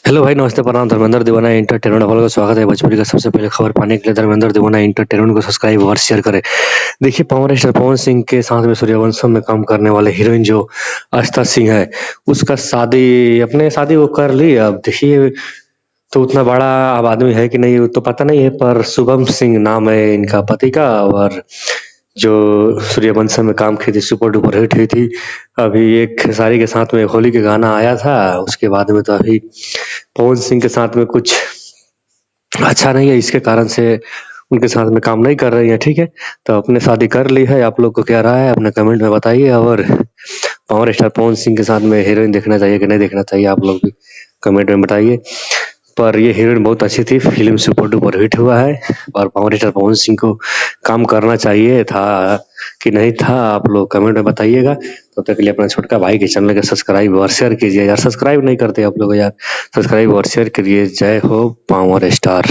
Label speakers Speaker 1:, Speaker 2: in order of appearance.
Speaker 1: Hello भाई, नमस्ते, प्रणाम। धर्मेंद्र दीवाना एंटरटेनमेंट वालों का स्वागत है। भोजपुरी का सबसे पहले खबर पाने के लिए धर्मेंद्र दीवाना एंटरटेनमेंट को सब्सक्राइब और शेयर करें। देखिए, पावर स्टार पवन सिंह के साथ में सूर्यवंशम में काम करने वाले हीरोइन जो आस्था सिंह है, उसका शादी वो कर ली। अब देखिए, तो उतना बड़ा अब आदमी है कि नहीं वो तो पता नहीं है, पर शुभम सिंह नाम है इनका पति का। और जो सूर्यवंशम में काम की थी, सुपर डुपर हिट हुई थी। अभी एक खेसारी के साथ में होली के गाना आया था, उसके बाद में तो अभी पवन सिंह के साथ में कुछ अच्छा नहीं है, इसके कारण से उनके साथ में काम नहीं कर रही है। ठीक है, तो अपने शादी कर ली है। आप लोग को क्या राय है अपने कमेंट में बताइए। और पावर स्टार पवन सिंह के साथ में हीरोइन देखना चाहिए कि नहीं देखना चाहिए, आप लोग भी कमेंट में बताइए। पर ये हीरोइन बहुत अच्छी थी, फिल्म सुपर डुपर हिट हुआ है। और पावर स्टार पवन सिंह को काम करना चाहिए था कि नहीं था, आप लोग कमेंट में बताइएगा। तब तक के लिए अपना छोटका भाई के चैनल को सब्सक्राइब और शेयर कीजिए यार। सब्सक्राइब नहीं करते आप लोग यार, सब्सक्राइब और शेयर करिए। जय हो पावर स्टार।